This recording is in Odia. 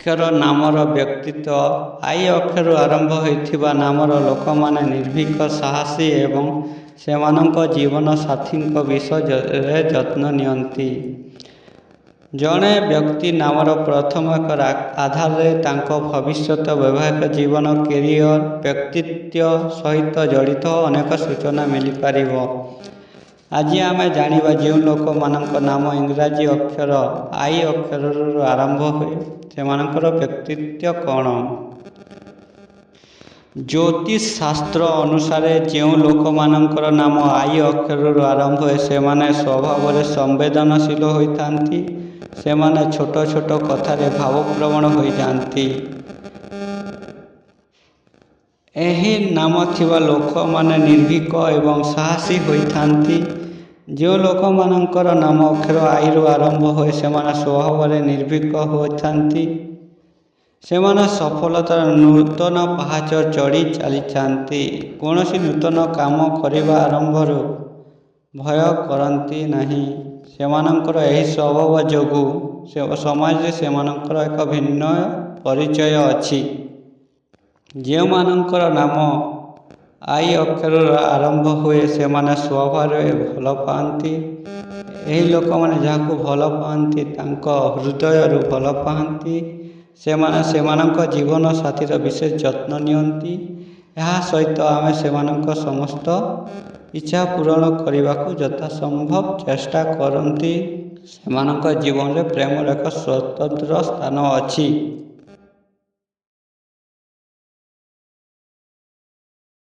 ଅକ୍ଷର ନାମର ବ୍ୟକ୍ତିତ୍ୱ। ଆଇ ଅକ୍ଷରରୁ ଆରମ୍ଭ ହୋଇଥିବା ନାମର ଲୋକମାନେ ନିର୍ଭୀକ, ସାହସୀ ଏବଂ ସେମାନଙ୍କ ଜୀବନ ସାଥୀଙ୍କ ବିଷୟରେ ଯତ୍ନ ନିଅନ୍ତି। ଜଣେ ବ୍ୟକ୍ତି ନାମର ପ୍ରଥମ ଅକ୍ଷର ଆଧାରରେ ତାଙ୍କ ଭବିଷ୍ୟତ ବୈବାହିକ ଜୀବନ, କ୍ୟାରିୟର, ବ୍ୟକ୍ତିତ୍ୱ ସହିତ ଜଡ଼ିତ ଅନେକ ସୂଚନା ମିଳିପାରିବ। ଆଜି ଆମେ ଜାଣିବା ଯେଉଁ ଲୋକମାନଙ୍କ ନାମ ଇଂରାଜୀ ଅକ୍ଷର ଆଇ ଅକ୍ଷରରୁ ଆରମ୍ଭ ହୁଏ ସେମାନଙ୍କର ବ୍ୟକ୍ତିତ୍ୱ କ'ଣ। ଜ୍ୟୋତିଷ ଶାସ୍ତ୍ର ଅନୁସାରେ ଯେଉଁ ଲୋକମାନଙ୍କର ନାମ ଆଇ ଅକ୍ଷରରୁ ଆରମ୍ଭ ହୁଏ ସେମାନେ ସ୍ୱଭାବରେ ସମ୍ବେଦନଶୀଳ ହୋଇଥାନ୍ତି। ସେମାନେ ଛୋଟ ଛୋଟ କଥାରେ ଭାବପ୍ରବଣ ହୋଇଯାଆନ୍ତି। ଏହି ନାମ ଥିବା ଲୋକମାନେ ନିର୍ଭୀକ ଏବଂ ସାହସୀ ହୋଇଥାନ୍ତି। ଯେଉଁ ଲୋକମାନଙ୍କର ନାମ ଅକ୍ଷର ଆଇରୁ ଆରମ୍ଭ ହୁଏ ସେମାନେ ସ୍ୱଭାବରେ ନିର୍ଭୀକ ହୋଇଥାନ୍ତି। ସେମାନେ ସଫଳତାର ନୂତନ ପାହାଚ ଚଢ଼ି ଚାଲିଥାନ୍ତି। କୌଣସି ନୂତନ କାମ କରିବା ଆରମ୍ଭରୁ ଭୟ କରନ୍ତି ନାହିଁ। ସେମାନଙ୍କର ଏହି ସ୍ୱଭାବ ଯୋଗୁଁ ସମାଜରେ ସେମାନଙ୍କର ଏକ ଭିନ୍ନ ପରିଚୟ ଅଛି। ଯେଉଁମାନଙ୍କର ନାମ ଆଇ ଅକ୍ଷରରୁ ଆରମ୍ଭ ହୁଏ ସେମାନେ ସ୍ୱଭାବରେ ଭଲ ପାଆନ୍ତି। ଏହି ଲୋକମାନେ ଯାହାକୁ ଭଲ ପାଆନ୍ତି ତାଙ୍କ ହୃଦୟରୁ ଭଲ ପାଆନ୍ତି। ସେମାନେ ସେମାନଙ୍କ ଜୀବନ ସାଥୀର ବିଶେଷ ଯତ୍ନ ନିଅନ୍ତି। ଏହା ସହିତ ଆମେ ସେମାନଙ୍କ ସମସ୍ତ ଇଚ୍ଛା ପୂରଣ କରିବାକୁ ଯଥାସମ୍ଭବ ଚେଷ୍ଟା କରନ୍ତି। ସେମାନଙ୍କ ଜୀବନରେ ପ୍ରେମର ଏକ ସ୍ୱତନ୍ତ୍ର ସ୍ଥାନ ଅଛି।